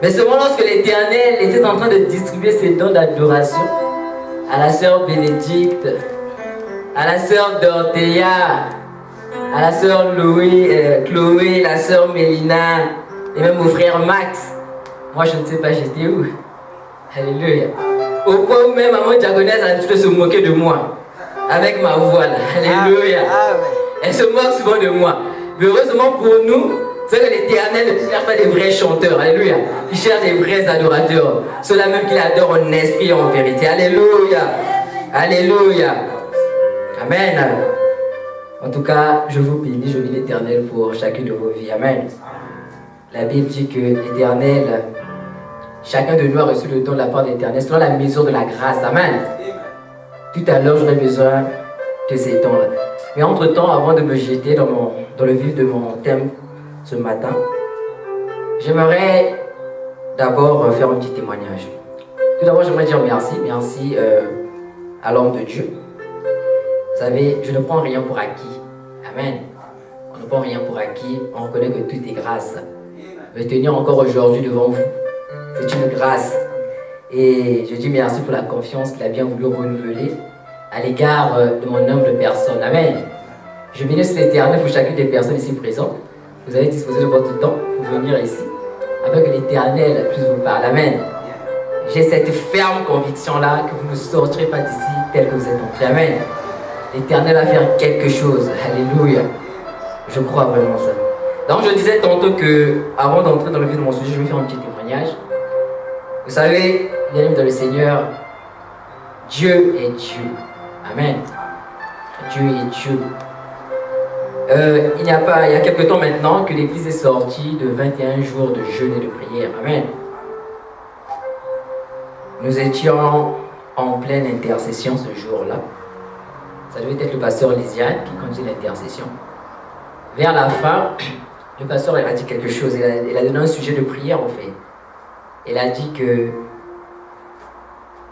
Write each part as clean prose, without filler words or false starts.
Mais seulement lorsque l'Éternel était en train de distribuer ses dons d'adoration à la sœur Bénédicte, à la sœur Dorothea, à la sœur Chloé, la sœur Mélina, et même au frère Max. Moi, je ne sais pas, j'étais où? Alléluia. Au point où même maman diaconesse a tout se moquer de moi. Avec ma voix là. Alléluia. Elle se moque souvent de moi. Mais heureusement pour nous, c'est que l'Éternel ne cherche pas des vrais chanteurs. Alléluia. Il cherche des vrais adorateurs. Ceux-là même qu'il adore en esprit et en vérité. Alléluia. Alléluia. Amen. En tout cas, je vous bénis, je bénis l'Éternel pour chacune de vos vies. Amen. La Bible dit que l'Éternel, chacun de nous a reçu le don de la part de l'Éternel selon la mesure de la grâce. Amen. Tout à l'heure, j'aurais besoin de ces dons-là. Mais entre-temps, avant de me jeter dans le vif de mon thème ce matin, j'aimerais d'abord faire un petit témoignage. Tout d'abord, j'aimerais dire merci. Merci à l'homme de Dieu. Vous savez, je ne prends rien pour acquis. Amen. On ne prend rien pour acquis. On reconnaît que tout est grâce. Me tenir encore aujourd'hui devant vous, c'est une grâce. Et je dis merci pour la confiance qu'il a bien voulu renouveler à l'égard de mon humble personne. Amen. Je bénis l'Éternel pour chacune des personnes ici présentes. Vous avez disposé de votre temps pour venir ici, afin que l'Éternel puisse vous parler. Amen. J'ai cette ferme conviction-là que vous ne sortirez pas d'ici tel que vous êtes entrés. Amen. L'Éternel va faire quelque chose. Alléluia. Je crois vraiment ça. Donc je disais tantôt que, avant d'entrer dans le vif de mon sujet, je vais faire un petit témoignage. Vous savez, bien aimé dans le Seigneur, Dieu est Dieu. Amen. Dieu est Dieu. Il y a quelque temps maintenant que l'Église est sortie de 21 jours de jeûne et de prière. Amen. Nous étions en pleine intercession ce jour-là. Ça devait être le pasteur Lisiane qui conduit l'intercession. Vers la fin, le pasteur a dit quelque chose. Il a donné un sujet de prière en fait. Il a dit que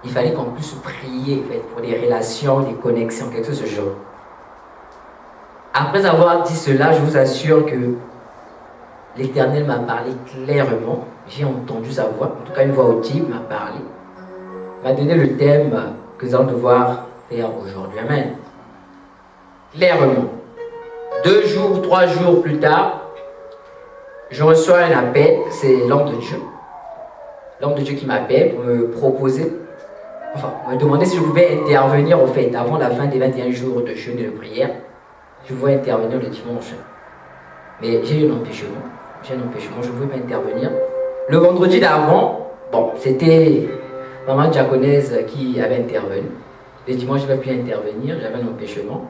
il fallait qu'on puisse prier en fait, pour des relations, des connexions, quelque chose de ce genre. Après avoir dit cela, je vous assure que l'Éternel m'a parlé clairement. J'ai entendu sa voix, en tout cas une voix audible m'a parlé. Il m'a donné le thème que nous allons devoir faire aujourd'hui. Amen. Clairement. 2 jours, 3 jours plus tard, je reçois un appel, c'est l'homme de Dieu. L'homme de Dieu qui m'appelle pour me proposer, me demander si je pouvais intervenir en fait avant la fin des 21 jours de jeûne et de prière. Je voulais intervenir le dimanche. Mais j'ai eu un empêchement. Je ne pouvais pas intervenir. Le vendredi d'avant, c'était maman diaconesse qui avait intervenu. Le dimanche, je n'avais pu intervenir, j'avais un empêchement.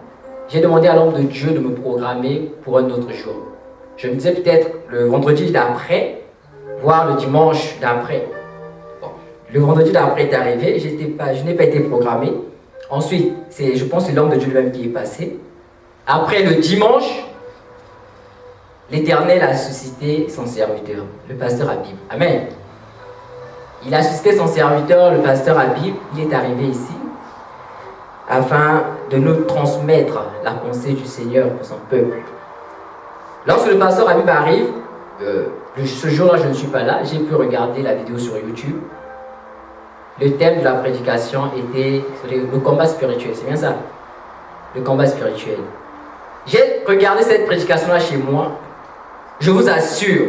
J'ai demandé à l'homme de Dieu de me programmer pour un autre jour. Je me disais peut-être le vendredi d'après, voire le dimanche d'après. Le vendredi d'après est arrivé, je n'ai pas été programmé. Ensuite, je pense que c'est l'homme de Dieu lui-même qui est passé. Après le dimanche, l'Éternel a suscité son serviteur, le pasteur Habib. Amen. Il a suscité son serviteur, le pasteur Habib. Il est arrivé ici afin de nous transmettre la pensée du Seigneur pour son peuple. Lorsque le pasteur Habib arrive, ce jour-là, je ne suis pas là, j'ai pu regarder la vidéo sur YouTube. Le thème de la prédication était le combat spirituel, c'est bien ça? Le combat spirituel. J'ai regardé cette prédication-là chez moi. Je vous assure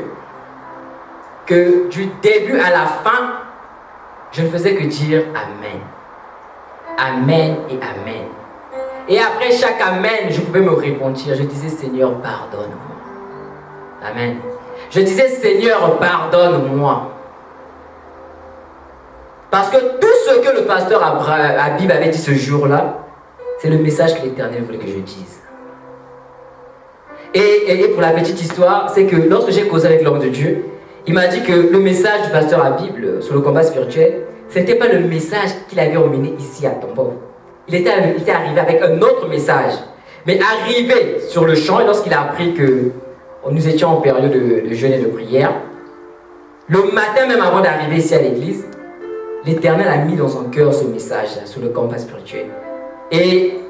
que du début à la fin, je ne faisais que dire Amen. Amen et Amen. Et après chaque Amen, je pouvais me repentir. Je disais Seigneur, pardonne-moi. Amen. Je disais Seigneur, pardonne-moi. Parce que tout ce que le pasteur Habib avait dit ce jour-là, c'est le message que l'Éternel voulait que je dise. Et pour la petite histoire, c'est que lorsque j'ai causé avec l'homme de Dieu, il m'a dit que le message du pasteur Habib sur le combat spirituel, ce n'était pas le message qu'il avait emmené ici à Tambov. Il était arrivé avec un autre message. Mais arrivé sur le champ, et lorsqu'il a appris que nous étions en période de jeûne et de prière, le matin même avant d'arriver ici à l'église, l'Éternel a mis dans son cœur ce message sur le combat spirituel. Et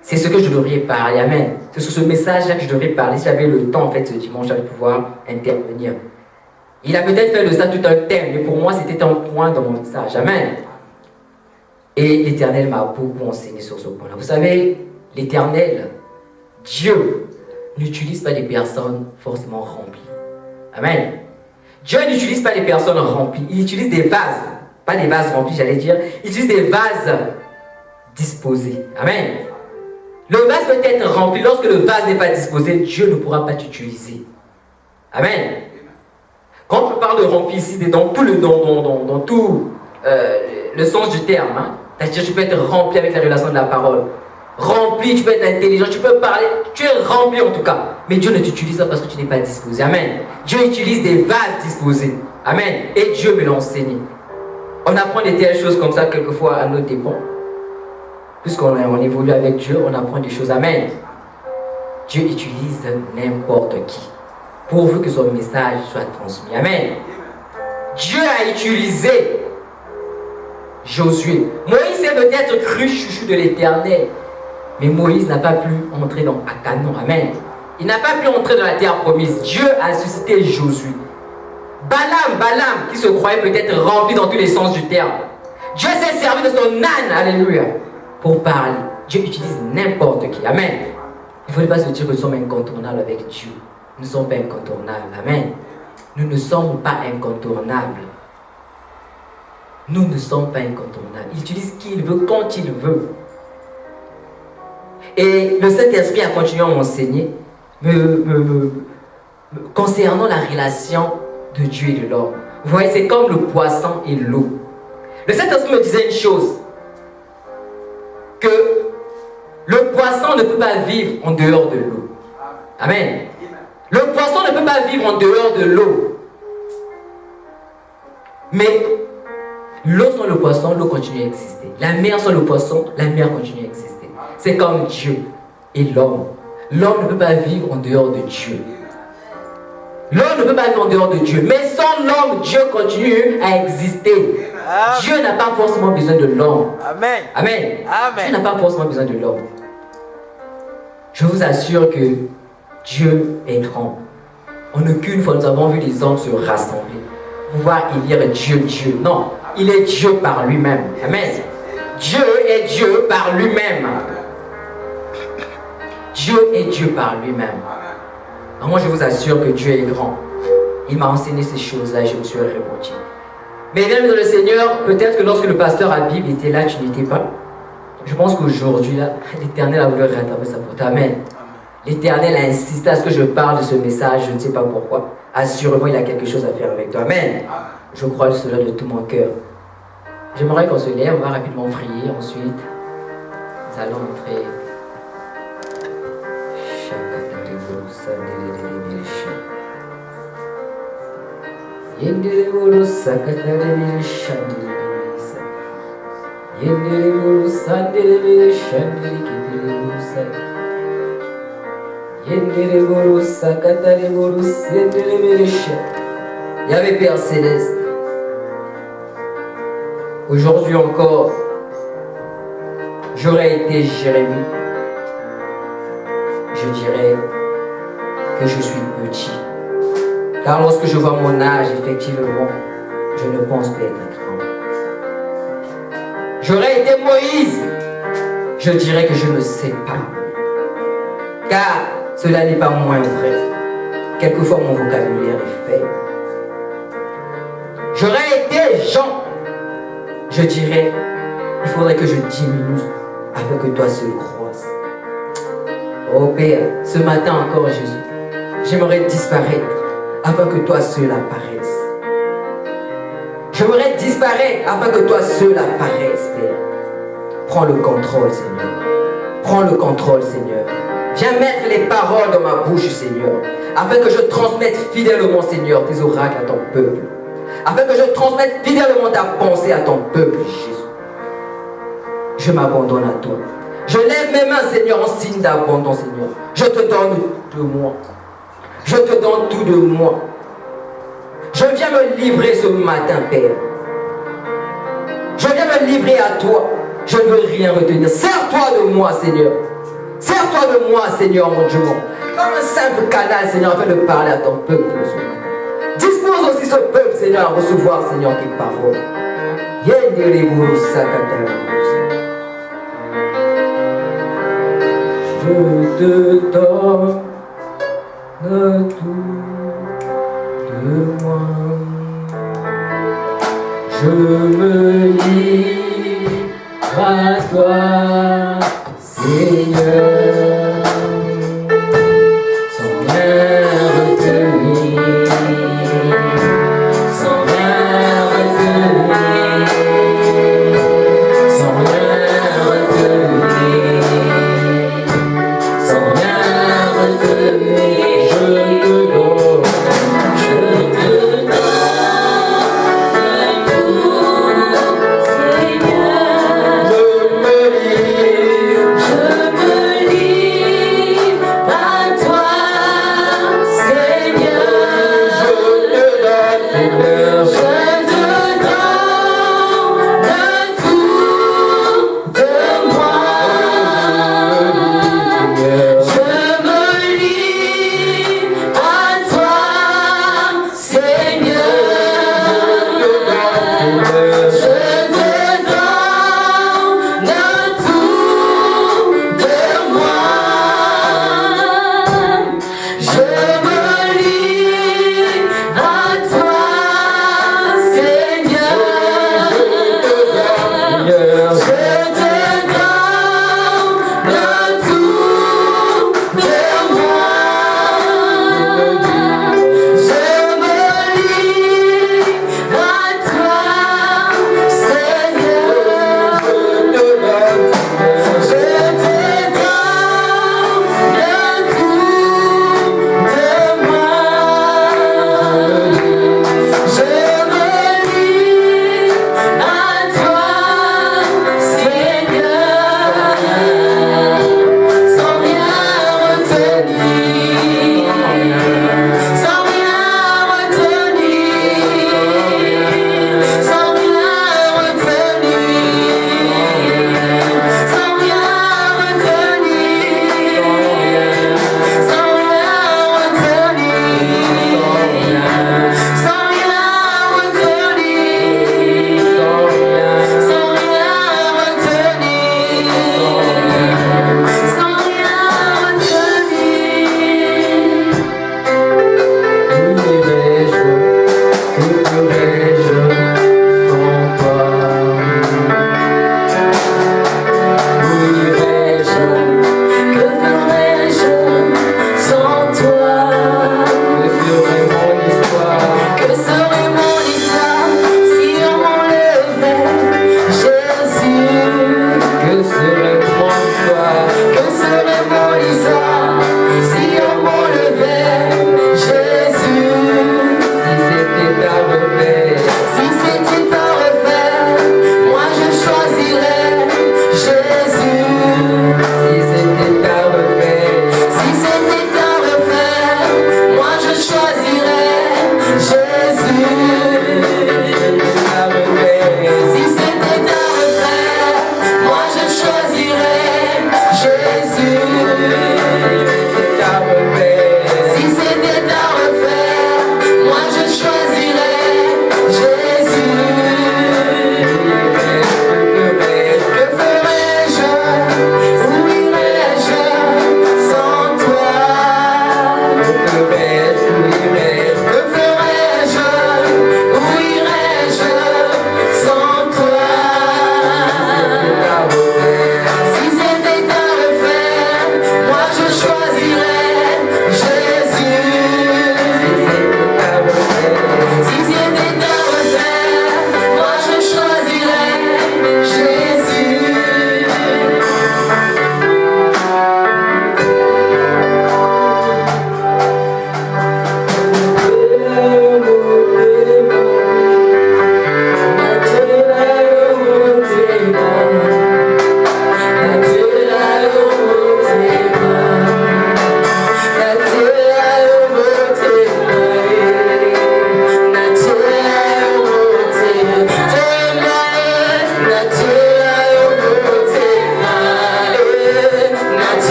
c'est ce que je devrais parler. Amen. C'est sur ce message-là que je devrais parler. Si j'avais le temps, en fait, ce dimanche, de pouvoir intervenir. Il a peut-être fait de ça tout un thème, mais pour moi, c'était un point dans mon message. Amen. Et l'Éternel m'a beaucoup enseigné sur ce point-là. Vous savez, l'Éternel, Dieu, n'utilise pas des personnes forcément remplies. Amen. Dieu n'utilise pas des personnes remplies. Il utilise des vases. Pas des vases remplis, j'allais dire. Il utilise des vases disposés. Amen. Le vase peut être rempli. Lorsque le vase n'est pas disposé, Dieu ne pourra pas t'utiliser. Amen. Quand on parle de rempli ici, c'est dans tout le sens du terme. Hein. C'est-à-dire, tu peux être rempli avec la relation de la parole. Rempli, tu peux être intelligent, tu peux parler. Tu es rempli en tout cas. Mais Dieu ne t'utilise pas parce que tu n'es pas disposé. Amen. Dieu utilise des vases disposés. Amen. Et Dieu me l'a enseigné. On apprend des telles choses comme ça quelquefois à nos dépens. Puisqu'on évolue avec Dieu, on apprend des choses. Amen. Dieu utilise n'importe qui, pourvu que son message soit transmis. Amen. Dieu a utilisé Josué. Moïse est peut-être cru chouchou de l'Éternel, mais Moïse n'a pas pu entrer dans Canaan. Amen. Il n'a pas pu entrer dans la terre promise. Dieu a suscité Josué. Balaam, qui se croyait peut-être rempli dans tous les sens du terme. Dieu s'est servi de son âne, alléluia, pour parler. Dieu utilise n'importe qui. Amen. Il ne faudrait pas se dire que nous sommes incontournables avec Dieu. Nous ne sommes pas incontournables. Amen. Nous ne sommes pas incontournables. Nous ne sommes pas incontournables. Il utilise qui il veut, quand il veut. Et le Saint-Esprit a continué à m'enseigner concernant la relation de Dieu et de l'homme. Vous voyez, c'est comme le poisson et l'eau. Le Saint-Esprit me disait une chose, que le poisson ne peut pas vivre en dehors de l'eau. Amen. Le poisson ne peut pas vivre en dehors de l'eau. Mais l'eau sans le poisson, l'eau continue à exister. La mer sans le poisson, la mer continue à exister. C'est comme Dieu et l'homme. L'homme ne peut pas vivre en dehors de Dieu. L'homme ne peut pas vivre en dehors de Dieu. Mais sans l'homme, Dieu continue à exister. Amen. Dieu n'a pas forcément besoin de l'homme. Amen. Amen. Amen. Dieu n'a pas forcément besoin de l'homme. Je vous assure que Dieu est grand. En aucune fois nous avons vu les hommes se rassembler, pouvoir élire Dieu, Dieu. Non, il est Dieu par lui-même. Amen. Dieu est Dieu par lui-même. Dieu est Dieu par lui-même. Moi, je vous assure que Dieu est grand. Il m'a enseigné ces choses-là et je me suis répondu. Mais bien dans le Seigneur, peut-être que lorsque le pasteur Habib était là, tu n'étais pas. Je pense qu'aujourd'hui, là, l'Éternel a voulu rattraper sa porte. Amen. L'Éternel a insisté à ce que je parle de ce message, je ne sais pas pourquoi. Assurément, il a quelque chose à faire avec toi. Amen. Je crois cela de tout mon cœur. J'aimerais qu'on se lève, on va rapidement prier. Ensuite, nous allons entrer. Yahvé Père Céleste, aujourd'hui encore, j'aurais été Jérémie, je dirais que je suis petit. Car lorsque je vois mon âge, effectivement, je ne pense pas être grand. J'aurais été Moïse, je dirais que je ne sais pas. Car cela n'est pas moins vrai. Quelquefois mon vocabulaire est faible. J'aurais été Jean, je dirais, il faudrait que je diminue afin que toi seul croisses. Oh Père, ce matin encore Jésus, j'aimerais disparaître afin que toi seul apparaisses. J'aimerais disparaître afin que toi seul apparaisses, Père. Prends le contrôle, Seigneur. Prends le contrôle, Seigneur. Viens mettre les paroles dans ma bouche, Seigneur, afin que je transmette fidèlement, Seigneur, tes oracles à ton peuple. Afin que je transmette fidèlement ta pensée à ton peuple, Jésus. Je m'abandonne à toi. Je lève mes mains, Seigneur, en signe d'abandon, Seigneur. Je te donne tout de moi. Je te donne tout de moi. Je viens me livrer ce matin, Père. Je viens me livrer à toi. Je ne veux rien retenir. Sers-toi de moi, Seigneur. Sers-toi de moi, Seigneur, mon Dieu. Comme un simple canal, Seigneur, afin de parler à ton peuple ce matin. Dispose aussi ce peuple, Seigneur, à recevoir, Seigneur, tes paroles. Je te donne tout de moi. Je me livre à toi, Seigneur, sans rien retenir, sans rien retenir, sans rien retenir, sans rien retenir. Je te donne. Je me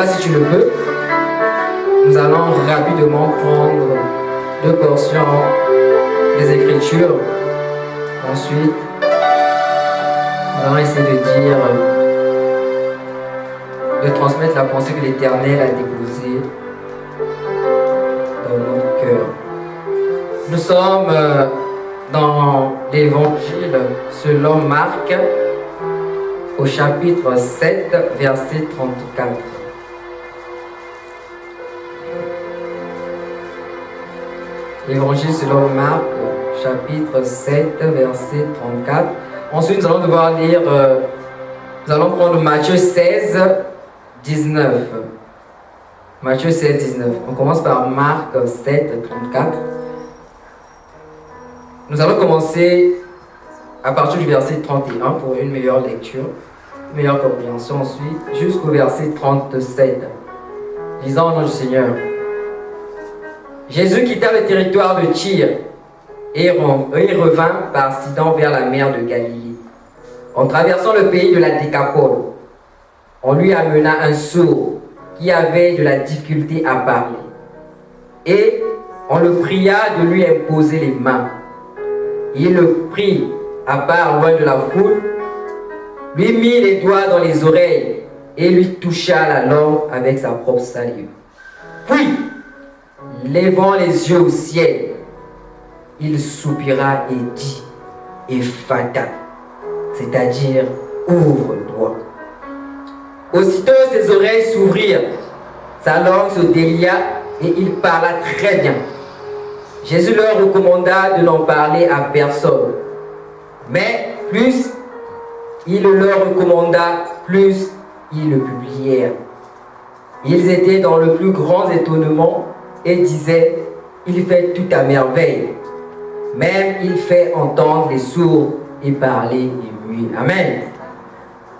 pas si tu le peux. Nous allons rapidement prendre 2 portions des Écritures. Ensuite, nous allons essayer de transmettre la pensée que l'Éternel a déposée dans notre cœur. Nous sommes dans l'Évangile selon Marc, au chapitre 7, verset 34. L'Évangile selon Marc, chapitre 7, verset 34. Ensuite, nous allons devoir lire, nous allons prendre Matthieu 16, 19. Matthieu 16, 19. On commence par Marc 7, 34. Nous allons commencer à partir du verset 31 pour une meilleure lecture, une meilleure compréhension ensuite, jusqu'au verset 37. Lisons au nom du Seigneur. Jésus quitta le territoire de Tyr et revint par Sidon vers la mer de Galilée. En traversant le pays de la Décapole, on lui amena un sourd qui avait de la difficulté à parler. Et on le pria de lui imposer les mains. Il le prit à part loin de la foule, lui mit les doigts dans les oreilles et lui toucha la langue avec sa propre salive. Puis, levant les yeux au ciel, il soupira et dit, Ephphatha, c'est-à-dire ouvre-toi. Aussitôt ses oreilles s'ouvrirent, sa langue se délia et il parla très bien. Jésus leur recommanda de n'en parler à personne. Mais plus il leur recommanda, plus ils le publièrent. Ils étaient dans le plus grand étonnement et disaient, il fait tout à merveille. Même il fait entendre les sourds et parler les muets. Amen.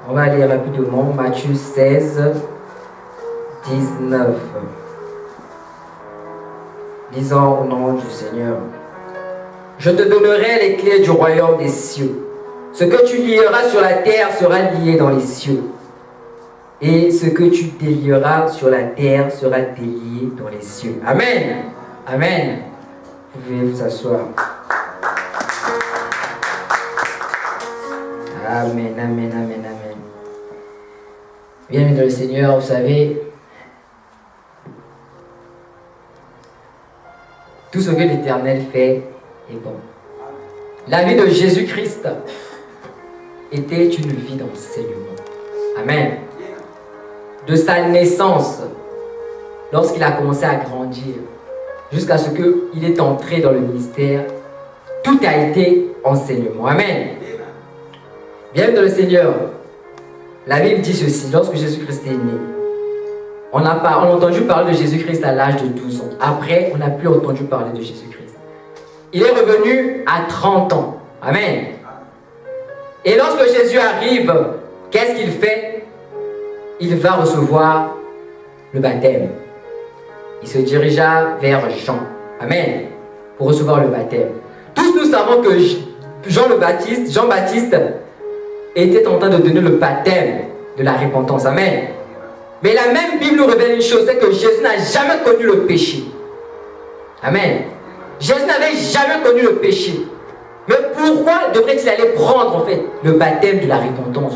On va lire rapidement Matthieu 16, 19. Lisons au nom du Seigneur. Je te donnerai les clés du royaume des cieux. Ce que tu lieras sur la terre sera lié dans les cieux. Et ce que tu délieras sur la terre sera délié dans les cieux. Amen. Amen. Vous pouvez vous asseoir. Amen, amen, amen, amen. Bienvenue dans le Seigneur, vous savez, tout ce que l'Éternel fait est bon. La vie de Jésus-Christ était une vie d'enseignement. Amen. De sa naissance, lorsqu'il a commencé à grandir, jusqu'à ce qu'il est entré dans le ministère, tout a été enseignement. Amen. Bienvenue dans le Seigneur. La Bible dit ceci, lorsque Jésus-Christ est né, on a entendu parler de Jésus-Christ à l'âge de 12 ans. Après, on n'a plus entendu parler de Jésus-Christ. Il est revenu à 30 ans. Amen. Et lorsque Jésus arrive, qu'est-ce qu'il fait? Il va recevoir le baptême. Il se dirigea vers Jean. Amen. Pour recevoir le baptême. Tous nous savons que Jean-Baptiste était en train de donner le baptême de la repentance. Amen. Mais la même Bible nous révèle une chose, c'est que Jésus n'a jamais connu le péché. Amen. Jésus n'avait jamais connu le péché. Mais pourquoi devrait-il aller prendre en fait le baptême de la repentance?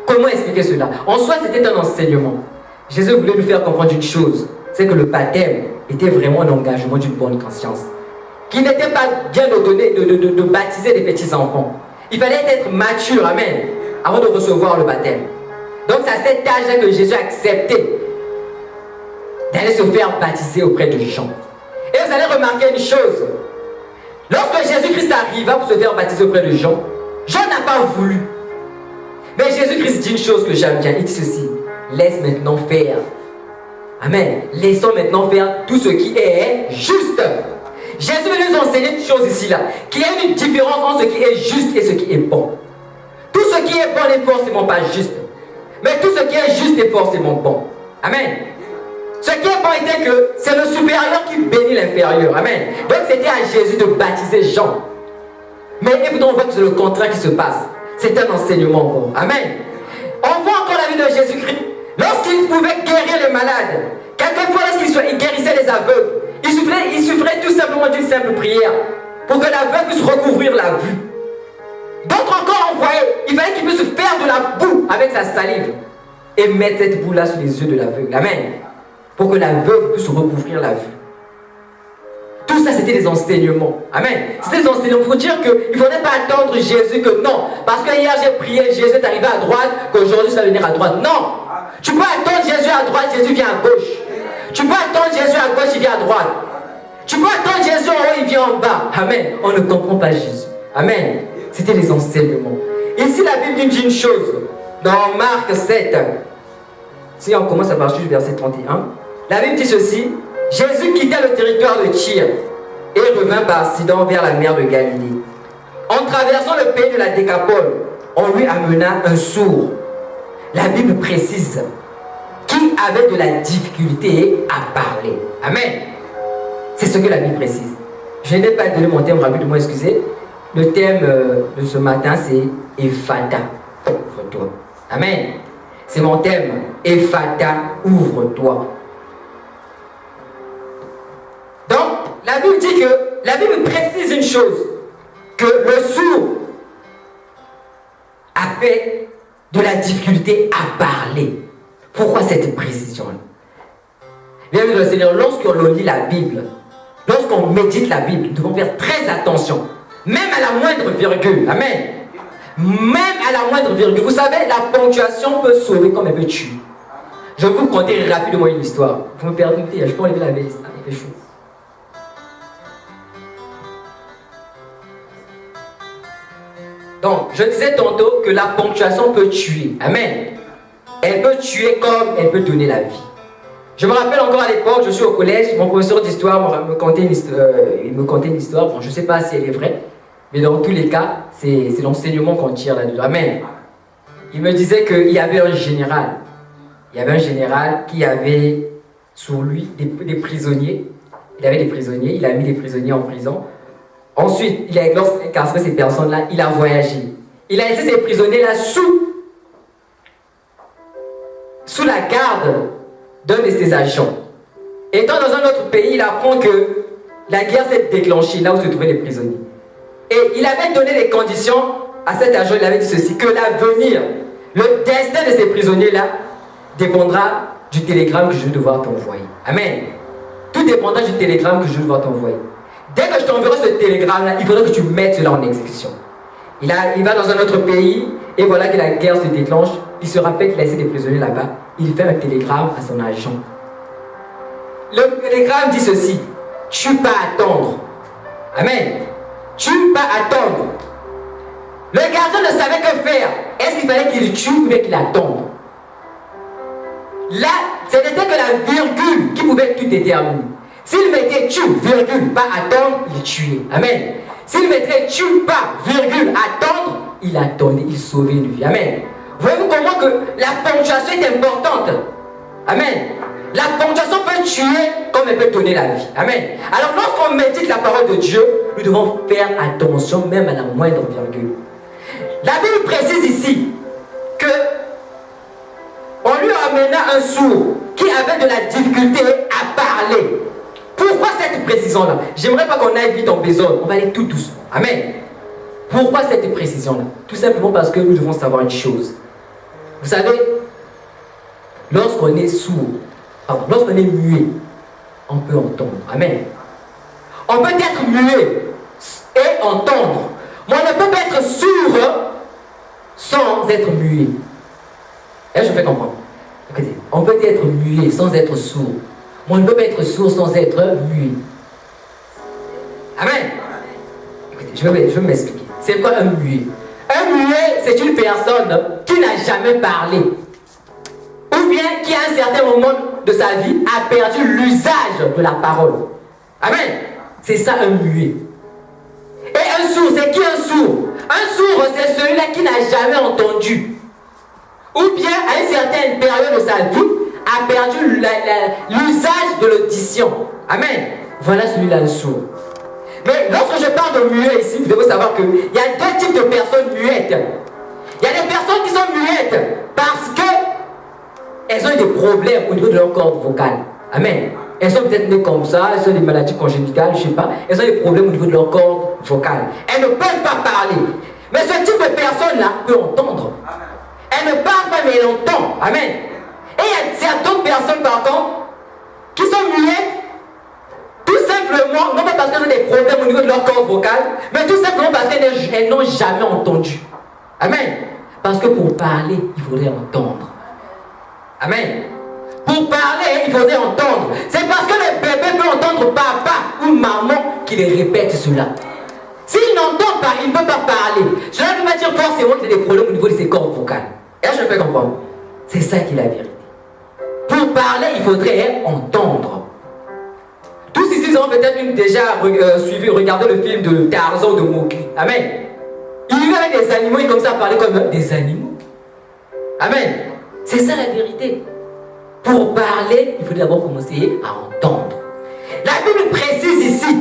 Comment expliquer cela? En soi, c'était un enseignement. Jésus voulait nous faire comprendre une chose, c'est que le baptême était vraiment un engagement d'une bonne conscience. Qu'il n'était pas bien de baptiser des petits enfants. Il fallait être mature, amen, avant de recevoir le baptême. Donc c'est à cet âge-là que Jésus a accepté d'aller se faire baptiser auprès de Jean. Et vous allez remarquer une chose. Lorsque Jésus-Christ arriva pour se faire baptiser auprès de Jean, Jean n'a pas voulu. Mais Jésus-Christ dit une chose que j'aime bien. Il dit ceci. Laisse maintenant faire. Amen. Laissons maintenant faire tout ce qui est juste. Jésus veut nous enseigner une chose ici là. Qu'il y a une différence entre ce qui est juste et ce qui est bon. Tout ce qui est bon n'est forcément pas juste. Mais tout ce qui est juste est forcément bon. Amen. Ce qui est bon était que c'est le supérieur qui bénit l'inférieur. Amen. Donc c'était à Jésus de baptiser Jean. Mais écoutons, on voit que c'est le contraire qui se passe. C'est un enseignement bon. Amen. On voit encore la vie de Jésus-Christ. Lorsqu'il pouvait guérir les malades, quelquefois lorsqu'il guérissait les aveugles, il suffirait tout simplement d'une simple prière pour que l'aveugle puisse recouvrir la vue. D'autres encore envoyaient, il fallait qu'il puisse faire de la boue avec sa salive et mettre cette boue là sur les yeux de l'aveugle. Amen. Pour que l'aveugle puisse recouvrir la vue. Tout ça, c'était des enseignements. Amen. C'était des enseignements pour dire qu'il ne faudrait pas attendre Jésus que non. Parce que hier j'ai prié, Jésus est arrivé à droite, qu'aujourd'hui ça va venir à droite. Non. Tu peux attendre Jésus à droite, Jésus vient à gauche. Tu peux attendre Jésus à gauche, il vient à droite. Tu peux attendre Jésus en haut, il vient en bas. Amen. On ne comprend pas Jésus. Amen. C'était les enseignements. Ici, la Bible nous dit une chose. Dans Marc 7, si on commence à partir du verset 31, la Bible dit ceci. Jésus quitta le territoire de Tyr et revint par Sidon vers la mer de Galilée. En traversant le pays de la Décapole, on lui amena un sourd. La Bible précise qui avait de la difficulté à parler. Amen. C'est ce que la Bible précise. Je n'ai pas donné mon thème rapidement, excusez. Le thème de ce matin, c'est Ephata, ouvre-toi. Amen. C'est mon thème. Ephata, ouvre-toi. Donc, la Bible dit que, la Bible précise une chose, que le sourd a fait de la difficulté à parler. Pourquoi cette précision-là? Bien vu le Seigneur, lorsqu'on lit la Bible, lorsqu'on médite la Bible, nous devons faire très attention, même à la moindre virgule. Amen. Même à la moindre virgule. Vous savez, la ponctuation peut sauver comme elle peut tuer. Je vais vous conter rapidement une histoire. Vous me permettez, je peux enlever la veste, il fait chaud. Donc, je disais tantôt que la ponctuation peut tuer. Amen. Elle peut tuer comme elle peut donner la vie. Je me rappelle encore à l'époque, je suis au collège, mon professeur d'histoire me contait une histoire. Bon, je ne sais pas si elle est vraie, mais dans tous les cas, c'est l'enseignement qu'on tire là-dedans. Amen. Il me disait qu'il y avait un général. Il y avait un général qui avait sur lui des prisonniers. Il avait des prisonniers, il a mis des prisonniers en prison. Ensuite, lorsqu'il a incarcéré ces personnes-là, il a voyagé. Il a laissé ces prisonniers-là sous la garde d'un de ses agents. Étant dans un autre pays, il apprend que la guerre s'est déclenchée là où se trouvaient les prisonniers. Et il avait donné des conditions à cet agent, il avait dit ceci, que l'avenir, le destin de ces prisonniers-là dépendra du télégramme que je vais devoir t'envoyer. Amen. Tout dépendra du télégramme que je vais devoir t'envoyer. Dès que je t'enverrai ce télégramme-là, il faudra que tu mettes cela en exécution. Il va dans un autre pays, et voilà que la guerre se déclenche. Il se rappelle qu'il a laissé des prisonniers là-bas. Il fait un télégramme à son agent. Le télégramme dit ceci: tu vas attendre. Amen. Tu vas attendre. Le gardien ne savait que faire. Est-ce qu'il fallait qu'il tue ou bien qu'il attende? Là, ce n'était que la virgule qui pouvait tout déterminer. S'il mettait tu, virgule, pas attendre, il tuait. Amen. S'il mettait tu, pas, virgule, attendre, il attendait, il sauvait une vie. Amen. Voyez-vous comment que la ponctuation est importante? Amen. La ponctuation peut tuer comme elle peut donner la vie. Amen. Alors lorsqu'on médite la parole de Dieu, nous devons faire attention même à la moindre virgule. La Bible précise ici que on lui amena un sourd qui avait de la difficulté à parler. Pourquoi cette précision-là? J'aimerais pas qu'on aille vite en besogne. On va aller tout doucement. Amen. Pourquoi cette précision-là? Tout simplement parce que nous devons savoir une chose. Vous savez, lorsqu'on est sourd, lorsqu'on est muet, on peut entendre. Amen. On peut être muet et entendre. Mais on ne peut pas être sourd sans être muet. Et je fais comprendre. Écoutez, on peut être muet sans être sourd. Mais on ne peut pas être sourd sans être muet. Amen. Écoutez, je vais m'expliquer. C'est quoi un muet? Un muet, c'est une personne qui n'a jamais parlé. Ou bien qui à un certain moment de sa vie a perdu l'usage de la parole. Amen. C'est ça un muet. Et un sourd, c'est qui un sourd? Un sourd, c'est celui-là qui n'a jamais entendu. Ou bien à une certaine période de sa vie a perdu l'usage de l'audition. Amen. Voilà celui-là un sourd. Mais lorsque je parle de muet ici, vous devez savoir qu'il y a deux types de personnes muettes. Il y a des personnes qui sont muettes parce que elles ont eu des problèmes au niveau de leur corde vocale. Amen. Elles sont peut-être nées comme ça, elles ont des maladies congénitales, je ne sais pas. Elles ont des problèmes au niveau de leur corde vocale. Elles ne peuvent pas parler. Mais ce type de personne-là peut entendre. Elle ne parle pas, mais elle entend. Amen. Et il y a d'autres personnes, par contre, qui sont muettes, tout simplement, non pas parce qu'elles ont des problèmes au niveau de leur corde vocale, mais tout simplement parce qu'elles n'ont jamais entendu. Amen. Parce que pour parler, il faudrait entendre. Amen. Pour parler, il faudrait entendre. C'est parce que le bébé peut entendre papa ou maman qui les répète cela. S'il n'entend pas, il ne peut pas parler. Cela veut pas dire forcément qu'il y a des problèmes au niveau de ses cordes vocales. Et là, je peux comprendre. C'est ça qui est la vérité. Pour parler, il faudrait entendre. Tous ici ont peut-être déjà regardé le film de Tarzan de Mowgli. Amen. Il vivait avec des animaux, il commençait à parler comme des animaux. Amen. C'est ça la vérité. Pour parler, il faut d'abord commencer à entendre. La Bible précise ici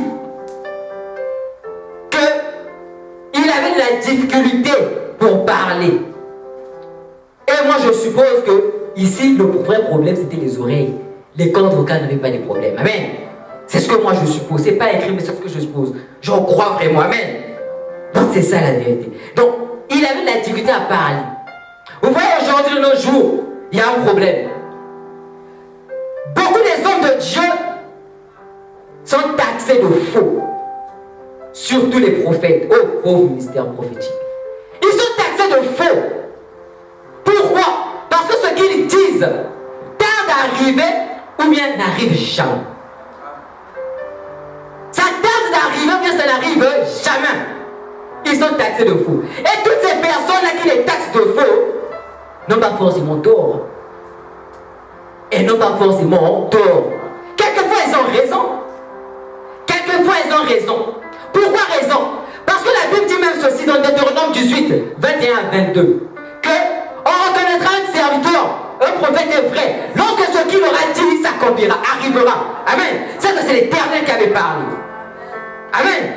qu'il avait de la difficulté pour parler. Et moi je suppose que ici le vrai problème c'était les oreilles. Les cordes vocales n'avaient pas de problème. Amen. C'est ce que moi je suppose. C'est pas écrit mais c'est ce que je suppose. J'en crois vraiment. Amen. Donc c'est ça la vérité. Donc il avait de la difficulté à parler. Vous voyez aujourd'hui de nos jours, il y a un problème. Beaucoup des hommes de Dieu sont taxés de faux. Surtout les prophètes, au pauvre ministère prophétique. Ils sont taxés de faux. Pourquoi? Parce que ce qu'ils disent tarde à arriver ou bien n'arrive jamais. Ça tarde d'arriver ou bien ça n'arrive jamais. Ils sont taxés de faux. Et toutes ces personnes-là qui les taxent de faux n'ont pas forcément tort. Et n'ont pas forcément tort. Quelquefois, ils ont raison. Quelquefois, ils ont raison. Pourquoi raison? Parce que la Bible dit même ceci dans Deutéronome 18, 21 à 22. On reconnaîtra un serviteur, un prophète est vrai. Lorsque ce qu'il aura dit s'accomplira, arrivera. Amen. C'est que c'est l'Éternel qui avait parlé. Amen.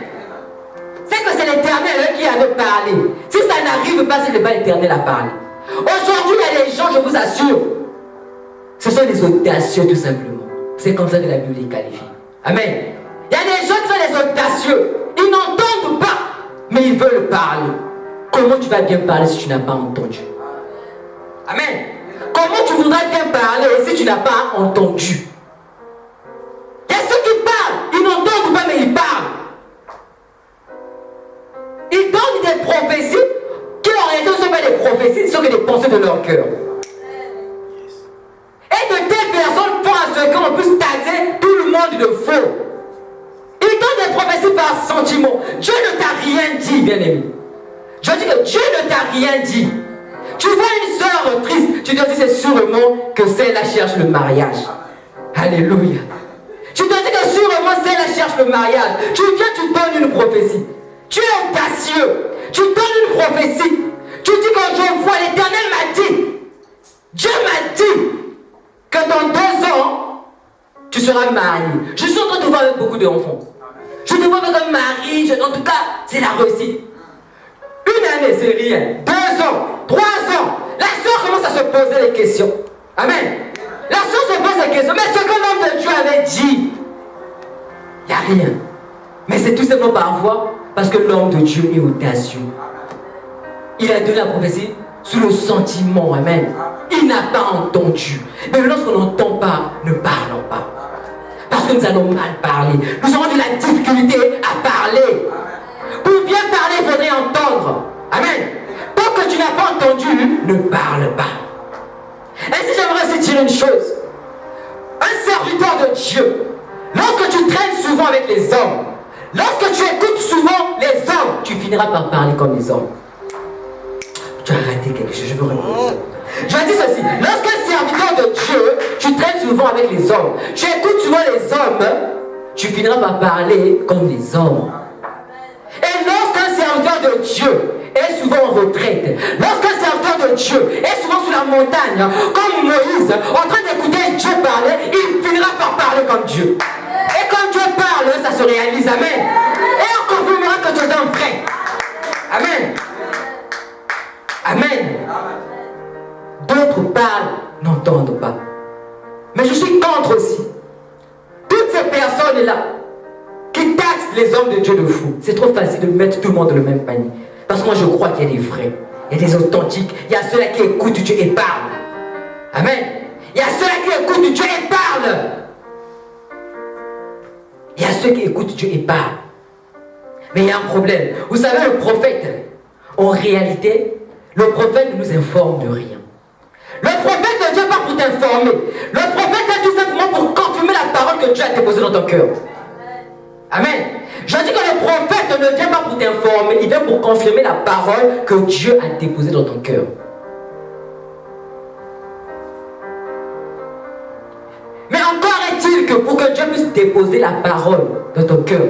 C'est que c'est l'Éternel qui avait parlé. Si ça n'arrive pas, c'est pas l'Éternel à parler. Aujourd'hui, il y a des gens, je vous assure, ce sont des audacieux tout simplement. C'est comme ça que la Bible les qualifie. Amen. Il y a des gens qui sont des audacieux. Ils n'entendent pas, mais ils veulent parler. Comment tu vas bien parler si tu n'as pas entendu? Amen. Comment tu voudrais bien parler si tu n'as pas entendu? Il y a ceux qui parlent, ils n'entendent pas, mais ils parlent. Ils donnent des prophéties qui en réalité ne sont pas des prophéties, ce sont que des pensées de leur cœur. Et de telles personnes font à ce qu'on puisse taxer tout le monde de faux. Ils donnent des prophéties par sentiment. Dieu ne t'a rien dit, bien-aimé. Je dis que Dieu ne t'a rien dit. Tu vois une soeur triste, tu te dis c'est sûrement que celle-là cherche le mariage. Alléluia. Tu te dis que sûrement celle-là cherche le mariage. Tu viens, tu donnes une prophétie. Tu es audacieux. Tu donnes une prophétie. Tu dis que je vois, l'Éternel m'a dit. Dieu m'a dit que dans 2 ans, tu seras marié. Je suis en train de voir avec beaucoup d'enfants. Je te vois avec un mari, en tout cas, c'est la réussite. 1 année, c'est rien. 2 ans, 3 ans. La soeur commence à se poser des questions. Amen. La soeur se pose des questions. Mais ce que l'homme de Dieu avait dit, il n'y a rien. Mais c'est tout simplement parfois parce que l'homme de Dieu est audacieux. Il a donné la prophétie sous le sentiment. Amen. Il n'a pas entendu. Mais lorsqu'on n'entend pas, ne parlons pas. Parce que nous allons mal parler. Nous aurons de la difficulté à parler. Pour bien parler, il faudrait entendre. Amen. Tant que tu n'as pas entendu, ne parle pas. Ainsi, j'aimerais aussi dire une chose. Un serviteur de Dieu, lorsque tu traînes souvent avec les hommes, lorsque tu écoutes souvent les hommes, tu finiras par parler comme les hommes. Tu as raté quelque chose, je veux répondre. Je dis ceci, lorsqu'un serviteur de Dieu, tu traînes souvent avec les hommes, tu écoutes souvent les hommes, tu finiras par parler comme les hommes. Et lorsqu'un serviteur de Dieu est souvent en retraite, lorsqu'un serviteur de Dieu est souvent sur la montagne, comme Moïse, en train d'écouter Dieu parler, il finira par parler comme Dieu. Et quand Dieu parle, ça se réalise. Amen. Et on confirmera que tu es un vrai. Amen. Amen. D'autres parlent, n'entendent n'entendent pas. Mais je suis contre aussi toutes ces personnes-là qui taxent les hommes de Dieu de fou. C'est trop facile de mettre tout le monde dans le même panier. Parce que moi je crois qu'il y a des vrais, il y a des authentiques, il y a ceux-là qui écoutent Dieu et parlent. Amen. Il y a ceux-là qui écoutent Dieu et parlent. Il y a ceux qui écoutent Dieu et parlent. Mais il y a un problème. Vous savez, le prophète, en réalité, le prophète ne nous informe de rien. Le prophète ne vient pas pour t'informer. Le prophète est tout simplement pour confirmer la parole que Dieu a déposée dans ton cœur. Amen. Je dis que le prophète ne vient pas pour t'informer, il vient pour confirmer la parole que Dieu a déposée dans ton cœur. Mais encore est-il que pour que Dieu puisse déposer la parole dans ton cœur,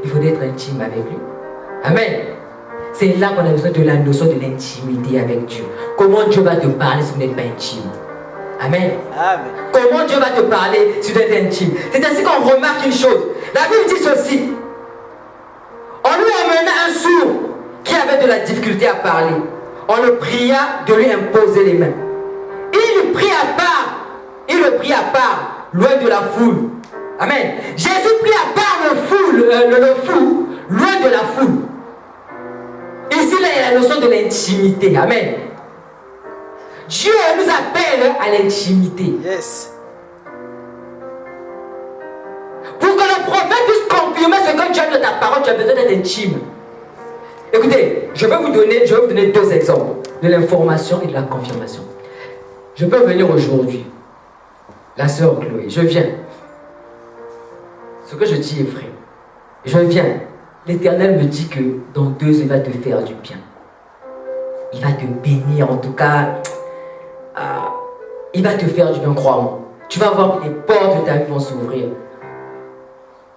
il faut être intime avec lui. Amen. C'est là qu'on a besoin de la notion de l'intimité avec Dieu. Comment Dieu va te parler si vous n'êtes pas intime? Amen. Amen. Comment Dieu va te parler si vous êtes intime? C'est ainsi qu'on remarque une chose. La Bible dit ceci. On lui emmena un sourd qui avait de la difficulté à parler. On le pria de lui imposer les mains. Il le prit à part. Il le prit à part, loin de la foule. Amen. Jésus prit à part le fou, loin de la foule. Ici, là, il y a la notion de l'intimité. Amen. Dieu nous appelle à l'intimité. Yes. Pour que le prophète puisse confirmer ce que Dieu a de ta parole, tu as besoin d'être intime. Écoutez, je vais vous donner deux exemples de l'information et de la confirmation. Je peux venir aujourd'hui. La sœur Chloé, je viens. Ce que je dis est vrai. Je viens. L'Éternel me dit que dans 2 ans, il va te faire du bien. Il va te bénir, en tout cas. Il va te faire du bien, crois-moi. Tu vas voir que les portes de ta vie vont s'ouvrir.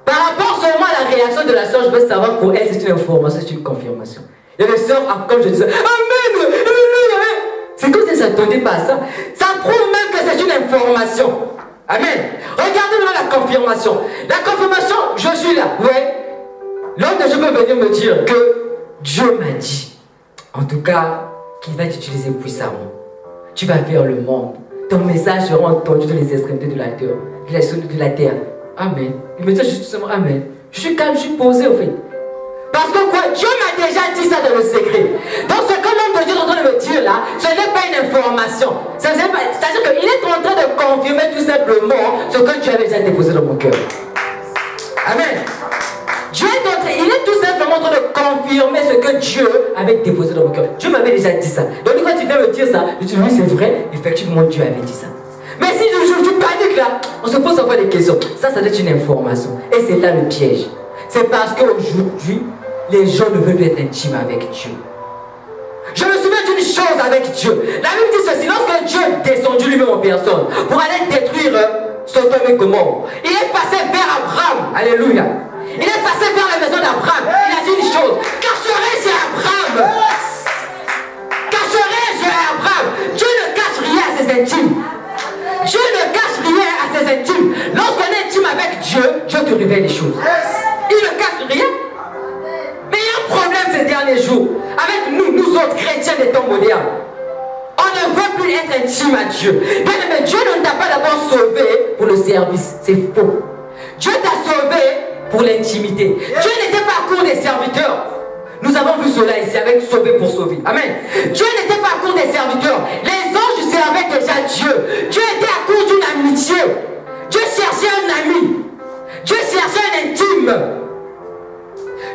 Par rapport seulement à la réaction de la sœur, je veux savoir pour elle, c'est une information, c'est une confirmation. Il y a des sœurs, comme je disais, Amen! C'est comme si elle ne s'attendait pas à ça. Ça prouve même que c'est une information. Amen. Regardez maintenant la confirmation. La confirmation, je suis là. Oui. L'homme de Dieu peut venir me dire que Dieu m'a dit, en tout cas, qu'il va t'utiliser puissamment. Tu vas faire le monde. Ton message sera entendu dans les extrémités de la terre. Amen. Il me dit justement Amen. Je suis calme, je suis posé au fait. Parce que quoi, Dieu m'a déjà dit ça dans le secret. Donc ce que l'homme de Dieu est en train de me dire là, ce n'est pas une information. C'est-à-dire qu'il est en train de confirmer tout simplement ce que Dieu avait déjà déposé dans mon cœur. Amen. Dieu il est tout simplement en train de confirmer ce que Dieu avait déposé dans mon cœur. Dieu m'avait déjà dit ça. Donc quand tu viens me dire ça, je dis oui c'est vrai, effectivement Dieu avait dit ça. Mais si je panique là, on se pose encore des questions. Ça doit être une information. Et c'est là le piège. C'est parce qu'aujourd'hui, les gens ne veulent plus être intimes avec Dieu. Je me souviens d'une chose avec Dieu. La Bible dit ceci, lorsque Dieu est descendu lui-même en personne pour aller détruire Sodome et Gomorrhe, il est passé vers Abraham. Alléluia. Il est passé vers la maison d'Abraham. Il a dit une chose. Cacherai-je à Abraham? Cacherai-je à Abraham? Dieu ne cache rien à ses intimes. Dieu ne cache rien à ses intimes. Lorsqu'on est intime avec Dieu, Dieu te révèle les choses. Il ne cache rien. Mais il y a un problème ces derniers jours. Avec nous autres chrétiens des temps modernes. On ne veut plus être intime à Dieu. Mais Dieu ne t'a pas d'abord sauvé pour le service. C'est faux. Dieu t'a sauvé pour l'intimité. Dieu n'était pas à court des serviteurs. Nous avons vu cela ici avec sauver pour sauver. Amen. Dieu n'était pas à court des serviteurs. Les anges servaient déjà Dieu. Dieu était à court d'une amitié. Dieu cherchait un ami. Dieu cherchait un intime.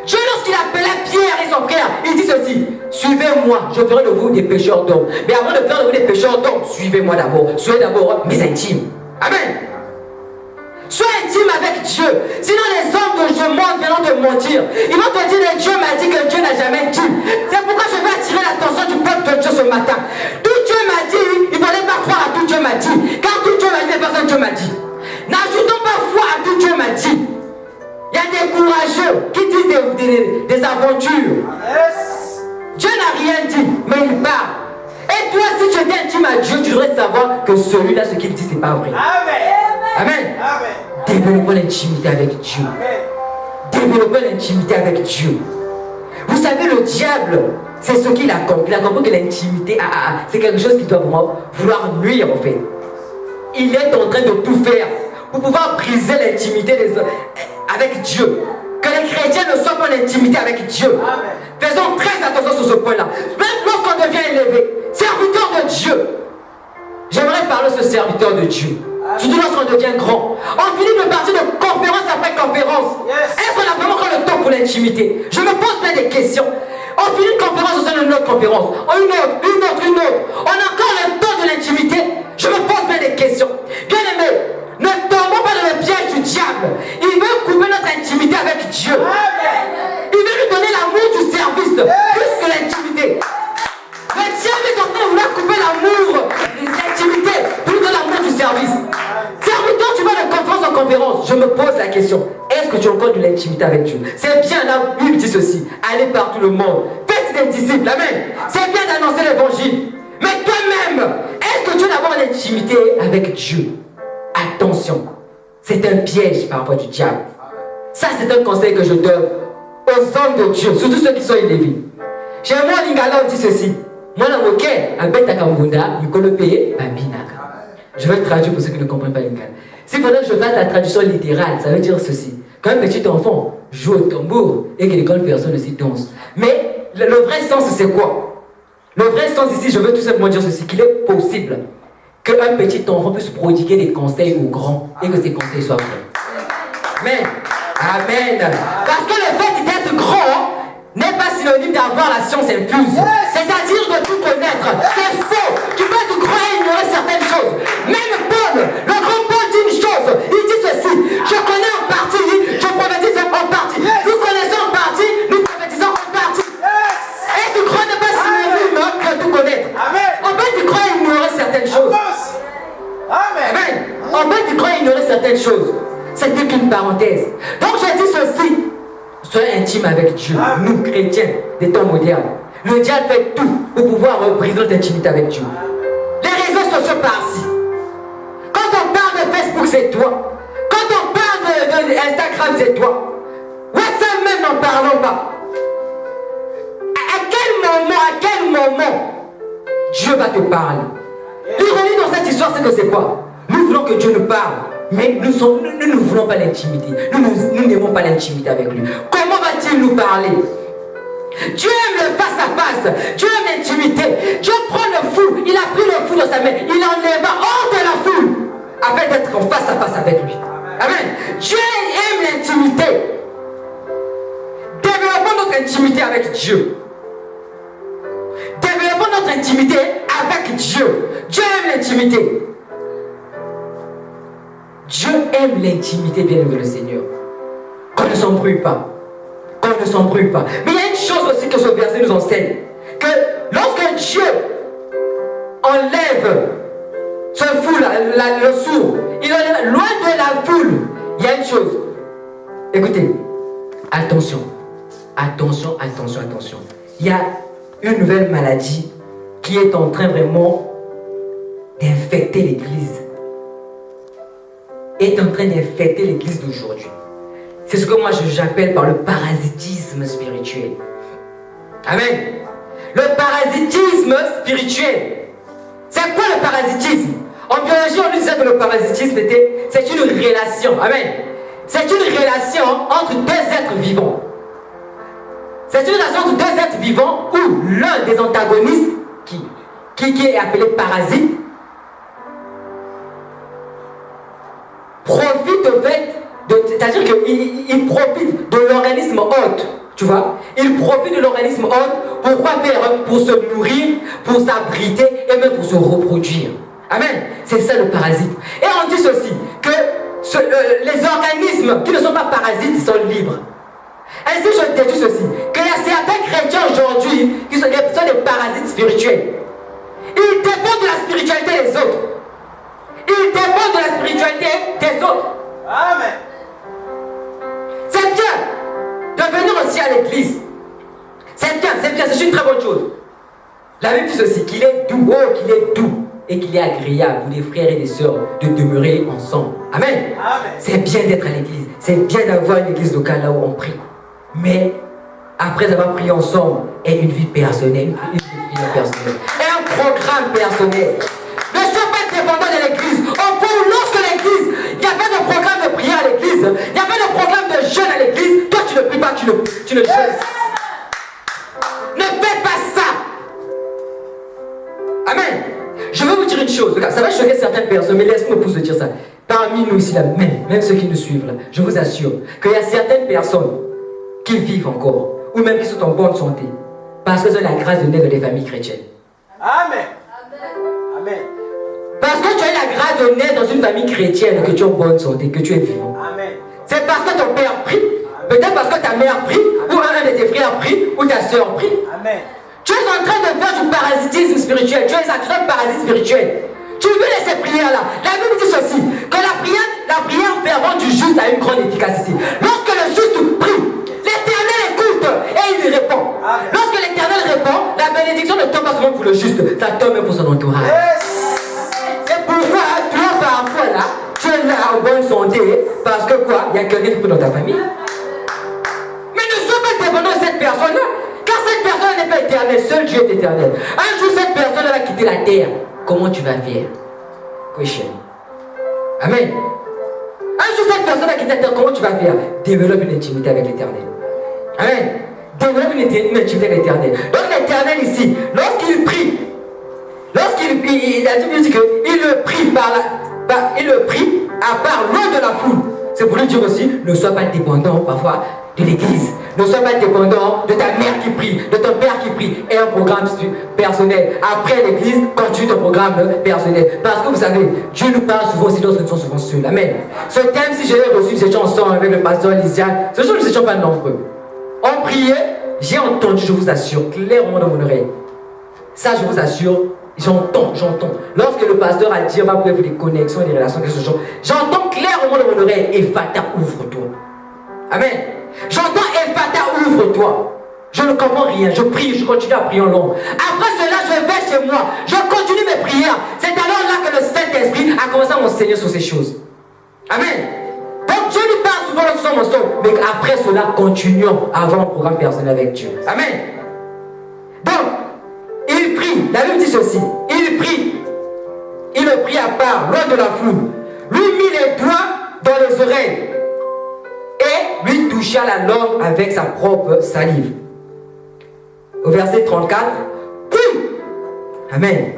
Dieu, lorsqu'il appelait Pierre et son frère, il dit ceci: suivez-moi, je ferai de vous des pécheurs d'hommes. Mais avant de faire de vous des pécheurs d'hommes, suivez-moi d'abord. Soyez d'abord mes intimes. Amen. Sois intime avec Dieu. Sinon les hommes de ce monde viendront te mentir. Ils vont te dire que Dieu m'a dit que Dieu n'a jamais dit. C'est pourquoi je vais attirer l'attention du peuple de Dieu ce matin. Tout Dieu m'a dit, il ne fallait pas croire à tout Dieu m'a dit. Car tout Dieu m'a dit, personne Dieu m'a dit. N'ajoutons pas foi à tout Dieu m'a dit. Il y a des courageux qui disent des aventures. Dieu n'a rien dit, mais il parle. Et toi, si tu étais intime à Dieu, tu devrais savoir que celui-là, ce qu'il dit, c'est pas vrai. Amen. Développons l'intimité avec Dieu. Développons l'intimité avec Dieu. Vous savez, le diable, c'est ce qu'il a compris. Il a compris que l'intimité, c'est quelque chose qui doit vraiment vouloir nuire en fait. Il est en train de tout faire pour pouvoir briser l'intimité avec Dieu. Que les chrétiens ne soient pas en intimité avec Dieu. Amen. Faisons très attention sur ce point-là. Même lorsqu'on devient élevé, serviteur de Dieu. J'aimerais parler de ce serviteur de Dieu. Surtout lorsqu'on devient grand. On finit de partir de conférence après conférence. Est-ce qu'on a vraiment encore le temps pour l'intimité? Je me pose plein de questions. On finit une conférence au sein d'une autre conférence. Une autre. On a encore le temps de l'intimité. Je me pose plein de questions. Bien aimé, ne tombons pas dans le piège du diable. Il veut couper notre intimité avec Dieu. Il veut nous donner l'amour du service plus que l'intimité. Le diable est en train de vouloir couper l'amour de l'intimité pour nous donner l'amour du service. Serviteur, tu vas de conférence en conférence. Je me pose la question, est-ce que tu as encore de l'intimité avec Dieu? C'est bien, la Bible dit ceci, allez par tout le monde, faites des disciples, amen. C'est bien d'annoncer l'évangile. Mais toi-même, est-ce que tu as d'abord l'intimité avec Dieu? Attention, c'est un piège parfois du diable. Ça, c'est un conseil que je donne aux hommes de Dieu, surtout ceux qui sont élevés. Chez moi, Lingala, on dit ceci. Moi, la moquette, à Betakambunda, il le payer, je vais le traduire pour ceux qui ne comprennent pas Lingala. S'il faudrait que je fasse la traduction littérale, ça veut dire ceci. Quand un petit enfant joue au tambour et que les grandes personnes aussi dansent. Mais le vrai sens, c'est quoi? Le vrai sens ici, je veux tout simplement dire ceci, qu'il est possible qu'un petit enfant puisse prodiguer des conseils aux grands et que ces conseils soient vrais. Amen. Amen. Parce que le fait d'être grand n'est pas synonyme d'avoir la science infuse. C'est-à-dire de tout connaître. C'est faux. Tu peux être grand et ignorer certaines choses. Même Paul, le grand Paul dit une chose. Il dit ceci. Je connais en partie, je prophétise en partie. Nous connaissons en partie, nous prophétisons en partie. Être grand n'est pas synonyme de tout connaître. On peut être grand et ignorer certaines choses. Amen. On peut être grand et ignorer certaines choses. C'était qu'une parenthèse. Donc je dis ceci. Soyez intime avec Dieu. Nous, chrétiens, des temps modernes. Le diable fait tout pour pouvoir briser notre intimité avec Dieu. Les réseaux sociaux par-ci. Quand on parle de Facebook, c'est toi. Quand on parle d'Instagram, c'est toi. WhatsApp même, n'en parlons pas. À quel moment Dieu va te parler? L'ironie dans cette histoire, c'est que c'est quoi? Nous voulons que Dieu nous parle. Mais nous ne voulons pas l'intimité. Nous n'aimons pas l'intimité avec lui. Comment va-t-il nous parler? Dieu aime le face à face. Dieu aime l'intimité. Dieu prend le fou. Il a pris le fou dans sa main. Il enlève hors de la foule afin d'être en face à face avec lui. Amen. Dieu aime l'intimité. Développons notre intimité avec Dieu. Développons notre intimité avec Dieu. Dieu aime l'intimité. Dieu aime l'intimité, bien aimé le Seigneur. Qu'on ne s'embrouille pas. Qu'on ne s'embrouille pas. Mais il y a une chose aussi que ce verset nous enseigne. Que lorsque Dieu enlève ce fou, le sourd, il enlève loin de la foule. Il y a une chose. Écoutez, attention. Attention. Il y a une nouvelle maladie qui est en train vraiment d'infecter l'Église. Est en train d'infecter l'église d'aujourd'hui. C'est ce que moi j'appelle par le parasitisme spirituel. Amen. Le parasitisme spirituel. C'est quoi le parasitisme? En biologie, on disait que le parasitisme c'est une relation. Amen. C'est une relation entre deux êtres vivants. C'est une relation entre deux êtres vivants où l'un des antagonistes, qui est appelé parasite, profite au fait, c'est-à-dire qu'il profite de l'organisme hôte, tu vois. Il profite de l'organisme hôte pour quoi faire? Pour se nourrir, pour s'abriter et même pour se reproduire. Amen. C'est ça le parasite. Et on dit ceci, que les organismes qui ne sont pas parasites sont libres. Ainsi je déduis ceci, qu'il y a certains chrétiens aujourd'hui qui sont des parasites spirituels. Ils dépendent de la spiritualité des autres. Ils dépendent de la spiritualité des autres. Amen. C'est bien de venir aussi à l'église. C'est bien, c'est une très bonne chose. La Bible dit ceci, qu'il est doux, et qu'il est agréable pour des frères et des sœurs de demeurer ensemble. Amen. Amen. C'est bien d'être à l'église. C'est bien d'avoir une église locale là où on prie. Mais après avoir prié ensemble, ait une vie personnelle, une vie personnelle, et un programme personnel. Ne sois pas dépendant de l'église. Au point où lorsque l'église, il n'y a pas de programme de prière à l'église, il n'y a pas de programme de jeûne à l'église, toi tu ne pries pas, tu ne jeûnes. Ne fais pas ça. Amen. Je veux vous dire une chose, ça va choquer certaines personnes, mais laisse-moi vous dire ça. Parmi nous ici, là, même ceux qui nous suivent, là, je vous assure qu'il y a certaines personnes qui vivent encore, ou même qui sont en bonne santé, parce que c'est la grâce de naître dans les familles chrétiennes. Amen. Amen. Parce que tu as la grâce de naître dans une famille chrétienne, que tu es en bonne santé, que tu es vivant. Amen. C'est parce que ton père prie, peut-être parce que ta mère prie, ou un de tes frères prie, ou ta soeur prie. Amen. Tu es en train de faire du parasitisme spirituel, tu es un parasite spirituel. Tu veux laisser prier là. La Bible dit ceci, que la prière fervente du juste a une grande efficacité. Lorsque le juste prie, l'Éternel écoute et il répond. Amen. Lorsque l'Éternel répond, la bénédiction ne tombe pas seulement pour le juste, ça tombe même pour son entourage. Yes. C'est pourquoi toi parfois là, tu es là en bonne santé, parce que quoi, il y a quelqu'un qui prie dans ta famille. Mais ne sois pas dépendant de cette personne-là, car cette personne n'est pas éternelle, seul Dieu est éternel. Un jour cette personne va quitter la terre. Comment tu vas faire? Question. Amen. Un jour cette personne va quitter la terre, comment tu vas faire? Développe une intimité avec l'Éternel. Amen. Développe une intimité avec l'Éternel. Donc l'Éternel ici, lorsqu'il prie, il a dit qu'il le prie il le prie à part loin de la foule. C'est pour lui dire aussi, ne sois pas dépendant parfois de l'église. Ne sois pas dépendant de ta mère qui prie, de ton père qui prie. Et un programme personnel. Après l'église, continue ton programme personnel. Parce que vous savez, Dieu nous parle souvent aussi lorsque nous sommes souvent seuls. Amen. Ce thème, si je l'ai reçu, nous étions ensemble avec le pasteur Lysiane. Ce jour, nous n'étions pas nombreux. On priait, j'ai entendu, je vous assure, clairement dans mon oreille. Ça, je vous assure, j'entends. Lorsque le pasteur a dit, on va prier pour les connexions et les relations, j'entends clairement dans mon oreille, Ephata, ouvre-toi. Amen. J'entends Ephata, ouvre-toi. Je ne comprends rien, je prie, je continue à prier en langue. Après cela, je vais chez moi, je continue mes prières. C'est alors là que le Saint-Esprit a commencé à m'enseigner sur ces choses. Amen. Donc Dieu nous parle souvent lorsque nous sommes ensemble, mais après cela, continuons à avoir un programme personnel avec Dieu. Amen. Donc, il prie, la Bible dit ceci, il le prie à part, loin de la foule, lui mit les doigts dans les oreilles et lui toucha la langue avec sa propre salive. Au verset 34, puis, amen,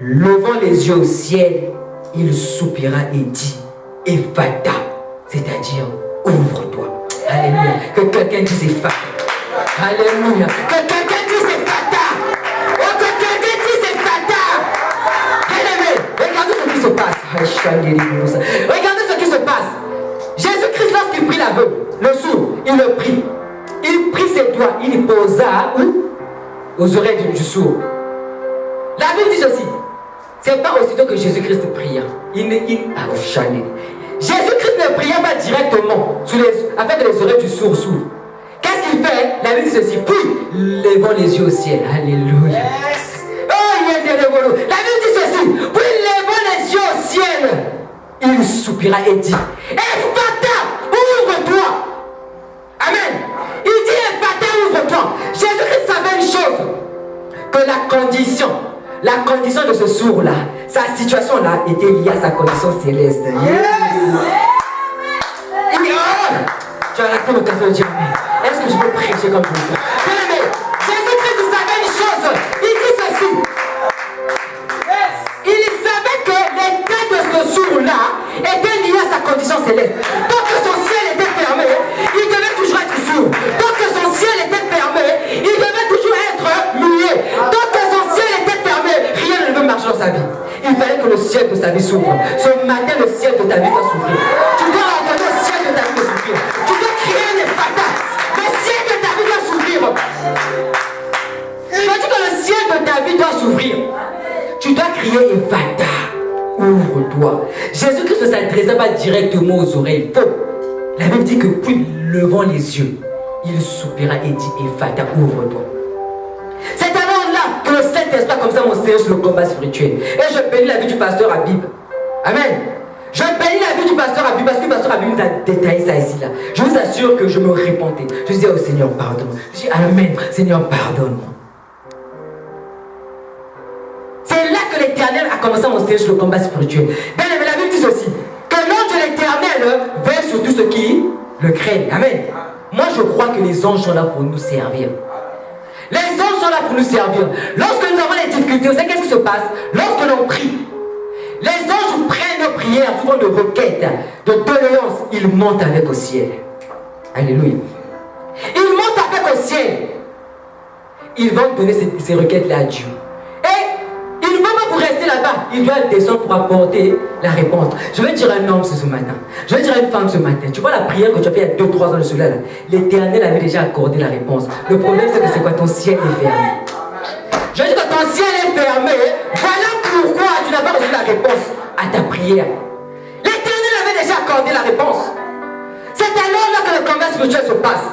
levant les yeux au ciel, il soupira et dit, Ephata, c'est-à-dire, ouvre-toi. Alléluia. Que quelqu'un dise Ephata. Alléluia. Que quelqu'un dise Ephata. Oh, que quelqu'un dise Ephata. Regardez ce qui se passe. Regardez ce qui se passe. Jésus-Christ, lorsqu'il prie l'aveugle, le sourd, il le prie. Il prit ses doigts, il posa où? Aux oreilles du sourd. La Bible dit ceci. C'est pas aussitôt que Jésus-Christ pria. Jésus-Christ ne pria pas directement afin que les oreilles du sourd s'ouvrent. Qu'est-ce qu'il fait? La Bible dit ceci. Puis, levant les yeux au ciel. Alléluia. Yes. Oh, la Bible dit ceci. Puis, levant les yeux au ciel, il soupira et dit, Ephata, ouvre-toi. Amen. Il dit, Ephata, ouvre-toi. Jésus-Christ savait une chose, que la condition de ce sourd-là, sa situation-là était liée à sa condition céleste. Yes. Il dit, oh, tu as raté le café de Dieu. Est-ce que je peux prêcher comme ça? Mais Jésus-Christ savait une chose. Il dit ceci. Yes. Il savait que l'état de ce sourd-là était lié à sa condition céleste. Tant que son ciel était fermé, il devait toujours être sourd. Tant que son ciel était fermé, il devait toujours être muet. Tant que son ciel était fermé, rien ne veut marcher dans sa vie. Il fallait que le ciel de sa vie s'ouvre. Ce matin, le ciel de ta vie doit s'ouvrir. Tu dois ordonner au ciel de ta vie de s'ouvrir. Tu dois crier des patates. Le ciel de ta vie doit s'ouvrir. Je dis que le ciel de ta vie doit s'ouvrir. Tu dois crier Ephata. Ouvre-toi. Jésus-Christ ne s'adressait pas directement aux oreilles. Faux. La Bible dit que puis levant les yeux, il soupira et dit Ephata, ouvre-toi. C'est alors là que le Saint-Esprit comme ça m'enseigne sur le combat spirituel. Et je bénis la vie du pasteur Habib. Amen. Je bénis la vie du pasteur Abi parce que le pasteur Abi nous a détaillé ça ici là. Je vous assure que je me repentais. Je disais au Seigneur, pardonne. Je dis Amen, Seigneur, pardonne-moi. C'est là que l'Éternel a commencé à m'enseigner sur le combat spirituel. Bien aimé, la Bible dit ceci, que l'ange de l'Éternel veille sur tous ceux qui le craignent. Amen. Moi je crois que les anges sont là pour nous servir. Les anges sont là pour nous servir. Lorsque nous avons des difficultés, vous savez qu'est-ce qui se passe? Lorsque l'on prie, les anges prennent nos prières, souvent de requêtes, de doléances, ils montent avec au ciel. Alléluia. Ils montent avec au ciel. Ils vont donner ces requêtes-là à Dieu. Et ils ne vont pas pour rester là-bas. Ils doivent descendre pour apporter la réponse. Je vais dire à un homme ce matin. Je vais dire à une femme ce matin. Tu vois la prière que tu as fait il y a 2-3 ans de cela, l'Éternel avait déjà accordé la réponse. Le problème c'est que c'est quoi? Ton ciel est fermé. Je dis que ton ciel est fermé. Voilà pourquoi tu n'as pas reçu la réponse à ta prière. L'Éternel avait déjà accordé la réponse. C'est alors là que le combat spirituel se passe.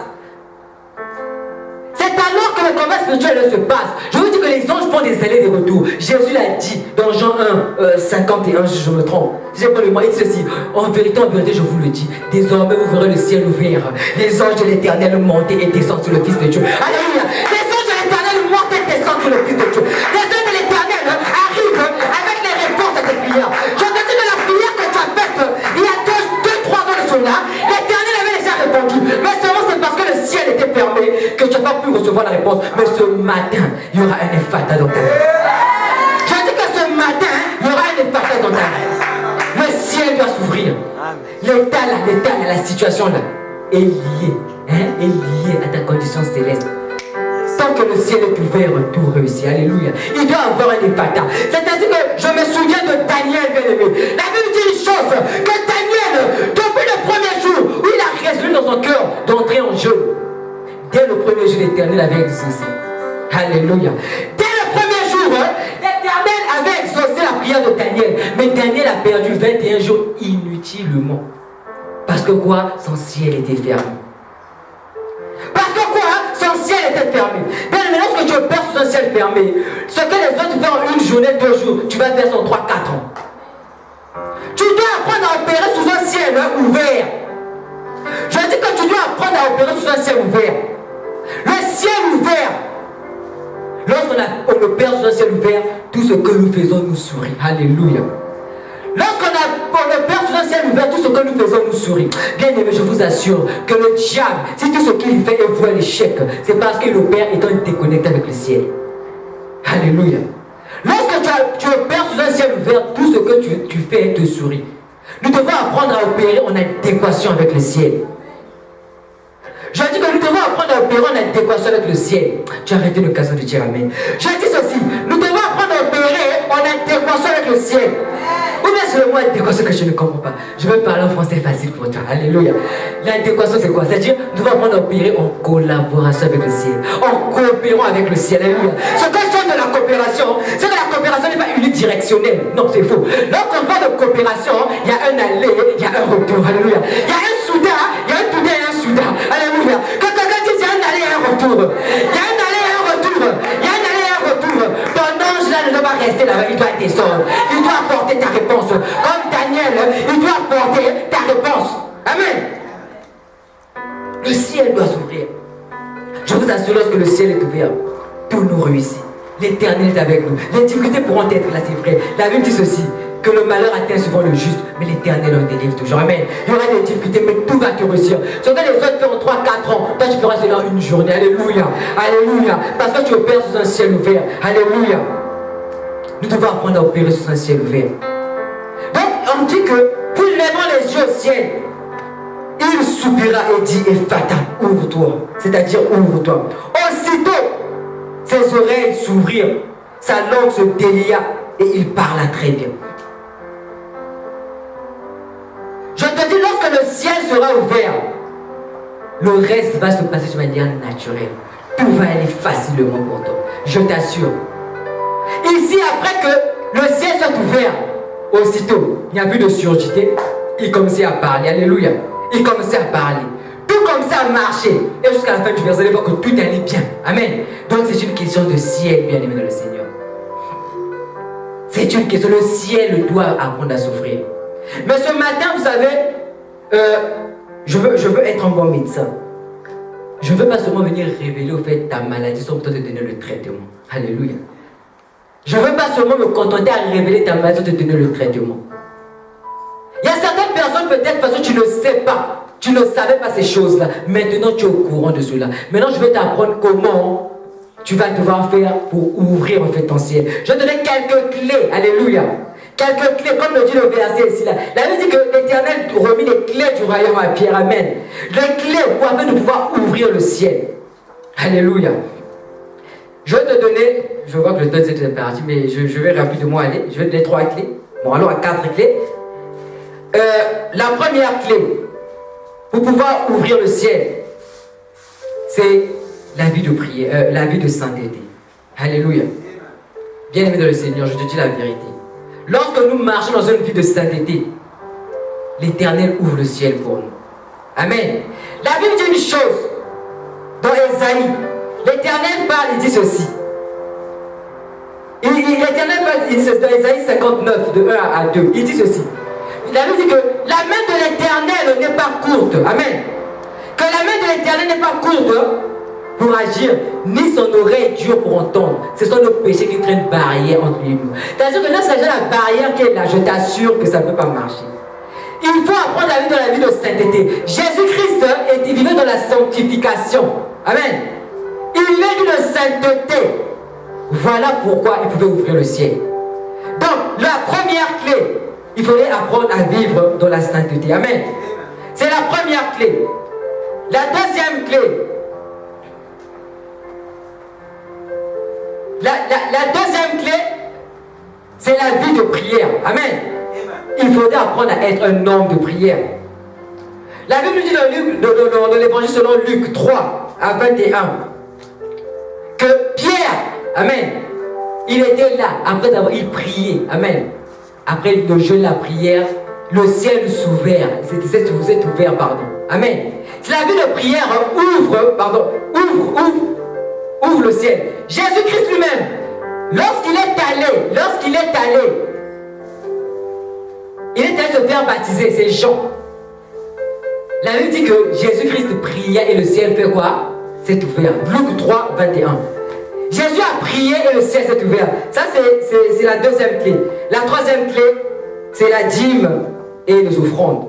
C'est alors que le combat spirituel se passe. Je vous dis que les anges font des allers et des retours. Jésus l'a dit dans Jean 1, 51, si je me trompe. J'ai pas le mot, il dit ceci. En vérité, je vous le dis. Désormais, vous verrez le ciel ouvert. Les anges de l'Éternel montent et descendent sur le Fils de Dieu. Alléluia. Les anges de l'Éternel montent et descendent sur le Fils de Dieu. Les anges de l'Éternel arrivent avec les réponses à tes prières. Je te dis que la prière que tu as faite il y a 2-3 ans de cela, l'Éternel avait déjà répondu. Mais seulement c'est parce que le ciel était fermé que tu n'as pas pu recevoir la réponse. Mais ce matin, il y aura un effata dans ta vie. Je dis que ce matin, il y aura un effata dans ta vie. Le ciel doit s'ouvrir. L'état là, la situation là, est liée. Est liée à ta condition céleste. Tant que le ciel est ouvert, tout réussit. Alléluia. Il doit avoir un effata. C'est-à-dire que je me souviens de Daniel, bien aimé. La Bible dit une chose, que Daniel, depuis le premier jour où il a résolu dans son cœur d'entrer en jeu, dès le premier jour, l'Éternel avait exaucé. Alléluia. Dès le premier jour, l'Éternel avait exaucé la prière de Daniel. Mais Daniel a perdu 21 jours inutilement. Parce que quoi? Son ciel était fermé. Parce que quoi? Son ciel était fermé. Bien, mais lorsque tu opères sous un ciel fermé, ce que les autres font en une journée, 2 jours, tu vas faire en 3-4 ans. Tu dois apprendre à opérer sous un ciel ouvert. Je dis que tu dois apprendre à opérer sous un ciel ouvert. Le ciel ouvert. Lorsqu'on opère sous un ciel ouvert, tout ce que nous faisons nous sourit. Alléluia. Lorsqu'on opère sous un ciel ouvert, tout ce que nous faisons nous sourit. Bien aimé, je vous assure que le diable, si tout ce qu'il fait est voué à l'échec, c'est parce qu'il opère étant déconnecté avec le ciel. Alléluia. Lorsque tu opères sous un ciel ouvert, tout ce que tu fais te sourit. Nous devons apprendre à opérer en adéquation avec le ciel. Je dis que nous devons apprendre à opérer en adéquation avec le ciel. Tu as arrêté l'occasion de dire Amen. Je dis ceci, nous devons apprendre à opérer en adéquation avec le ciel. Ou bien c'est le mot adéquation que je ne comprends pas. Je vais parler en français facile pour toi. Alléluia. L'adéquation c'est quoi? C'est-à-dire, nous devons apprendre à opérer en collaboration avec le ciel. En coopérant avec le ciel. Alléluia. Ce que je donne de la coopération, c'est que la coopération n'est pas unidirectionnelle. Non, c'est faux. Lorsqu'on parle de coopération, il y a un aller, il y a un retour. Alléluia. Il y a un souda, il y a un toudé et un souda. Alléluia. Que quelqu'un dise, il y a un aller et un retour. Il y a un aller et un retour. Il y a un aller et un retour. Ton ange là ne doit pas rester là-bas, il doit descendre. Il doit apporter ta réponse. Comme Daniel, il doit apporter ta réponse. Amen. Le ciel doit s'ouvrir. Je vous assure, lorsque le ciel est ouvert, tout nous réussit. L'Éternel est avec nous. Les difficultés pourront être là, c'est vrai. La Bible dit ceci, que le malheur atteint souvent le juste, mais l'Éternel en délivre toujours. Amen. Il y aura des difficultés, mais tout va te réussir. Ce que les autres font en 3-4 ans, toi tu feras cela en une journée. Alléluia. Alléluia. Parce que tu opères sous un ciel ouvert. Alléluia. Nous devons apprendre à opérer sous un ciel ouvert. Donc, on dit que, plus lèvant les yeux au ciel, il soupira et dit, Ephata, ouvre-toi. C'est-à-dire, ouvre-toi. Aussitôt, ses oreilles s'ouvrirent, sa langue se délia et il parla très bien. Je te dis, lorsque le ciel sera ouvert, le reste va se passer de manière naturelle. Tout va aller facilement pour toi. Je t'assure. Ici, après que le ciel soit ouvert, aussitôt, il n'y a plus de surdité. Il commençait à parler. Alléluia. Il commençait à parler. Tout commençait à marcher. Et jusqu'à la fin du verset, il voit que tout allait bien. Amen. Donc c'est une question de ciel, bien aimé dans le Seigneur. C'est une question. Le ciel doit apprendre à s'ouvrir. Mais ce matin, vous savez, je veux être un bon médecin. Je ne veux pas seulement venir révéler au fait ta maladie sans te donner le traitement. Alléluia. Je ne veux pas seulement me contenter à révéler ta maladie sans te donner le traitement. Il y a certaines personnes peut-être parce que tu ne sais pas, tu ne savais pas ces choses-là. Maintenant tu es au courant de cela. Maintenant je vais t'apprendre comment tu vas devoir faire pour ouvrir en fait ton ciel. Je vais te donner quelques clés. Alléluia. Quelques clés, comme le dit le verset ici là. La Bible dit que l'Éternel remit les clés du royaume à Pierre. Amen. Les clés pour afin de pouvoir ouvrir le ciel. Alléluia. Je vais te donner, je vois que le temps est parti, mais je vais rapidement aller. Je vais te donner 3 clés. Bon, allons à 4 clés. La première clé pour pouvoir ouvrir le ciel, c'est la vie de prière, la vie de sainteté. Alléluia. Bien-aimé dans le Seigneur, je te dis la vérité. Lorsque nous marchons dans une vie de sainteté, l'Éternel ouvre le ciel pour nous. Amen. La Bible dit une chose dans Ésaïe. L'Éternel parle, il dit ceci. L'Éternel parle, il dit ceci dans Ésaïe 59, de 1 à 2. Il dit ceci. La Bible dit que la main de l'Éternel n'est pas courte. Amen. Que la main de l'Éternel n'est pas courte pour agir, ni son oreille dure pour entendre. Ce sont nos péchés qui créent une barrière entre lui et nous. C'est-à-dire que là, c'est la barrière qui est là. Je t'assure que ça ne peut pas marcher. Il faut apprendre à vivre dans la vie de sainteté. Jésus-Christ vivait dans la sanctification. Amen. Il vivait d'une sainteté. Voilà pourquoi il pouvait ouvrir le ciel. Donc, la première clé, il faudrait apprendre à vivre dans la sainteté. Amen. C'est la première clé. La deuxième clé. La deuxième clé, c'est la vie de prière. Amen. Il faudrait apprendre à être un homme de prière. La Bible dit dans l'évangile selon Luc 3 à 21 que Pierre, amen, il était là, après avoir il priait, amen. Après le jeûne, la prière, le ciel s'ouvert, s'est ouvert, pardon. Amen. C'est la vie de prière ouvre le ciel. Jésus-Christ lui-même, lorsqu'il est allé se faire baptiser, c'est Jean. La Bible dit que Jésus-Christ priait et le ciel fait quoi? C'est ouvert. Luc 3, 21. Jésus a prié et le ciel s'est ouvert. Ça, c'est la deuxième clé. La troisième clé, c'est la dîme et les offrandes.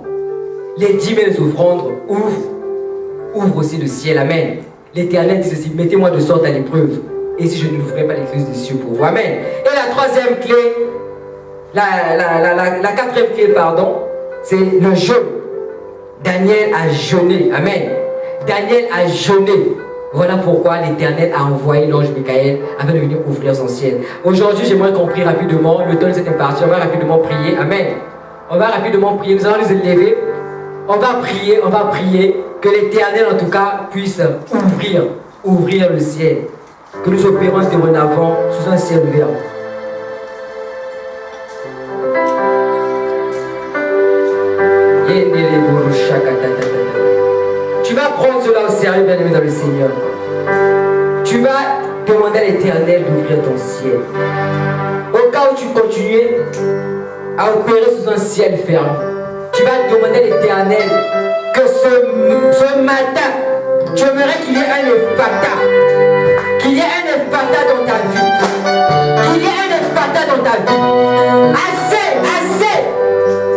Les dîmes et les offrandes ouvrent aussi le ciel. Amen. L'Éternel dit ceci, mettez-moi de sorte à l'épreuve. Et si je ne l'ouvrirai pas l'écluse des cieux pour vous. Amen. Et la troisième clé, la quatrième clé, pardon, c'est le jeûne. Daniel a jeûné. Amen. Daniel a jeûné. Voilà pourquoi l'Éternel a envoyé l'ange Michael afin de venir ouvrir son ciel. Aujourd'hui, j'aimerais qu'on prie rapidement. Le temps était parti. On va rapidement prier. Amen. On va rapidement prier. Nous allons nous élever. On va prier. Que l'Éternel, en tout cas, puisse ouvrir le ciel. Que nous opérons dorénavant sous un ciel ouvert. Tu vas prendre cela au sérieux, bien-aimé dans le Seigneur. Tu vas demander à l'Éternel d'ouvrir ton ciel. Au cas où tu continues à opérer sous un ciel ferme, tu vas demander à l'Éternel que ce matin, tu aimerais qu'il y ait un ephata. Qu'il y ait un ephata dans ta vie. Qu'il y ait un ephata dans ta vie. Assez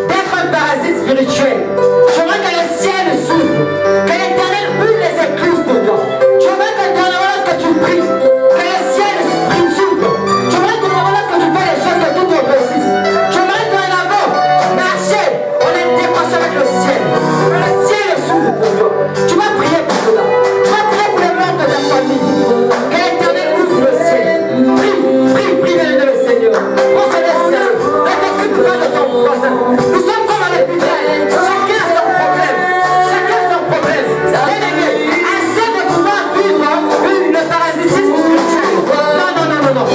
d'être un parasite spirituel. J'aimerais que le ciel s'ouvre. Que l'Éternel ouvre les écluses pour toi. J'aimerais que lorsque tu pries, que le ciel s'ouvre. J'aimerais que lorsque tu fais les choses, que tout te réussisse. J'aimerais que marcher en adéquation avec le ciel. Que le ciel s'ouvre pour toi. Tu vas prier pour cela. Tu vas prier pour les membres de ta famille. Que l'Éternel ouvre le ciel. Prie, bien le Seigneur. Prends ce ciel. Ne t'occupe pas de ton voisin. Nous sommes comme à l'hôpital. Chacun a son problème. Assez de pouvoir vivre une parasitisme spirituel. Non.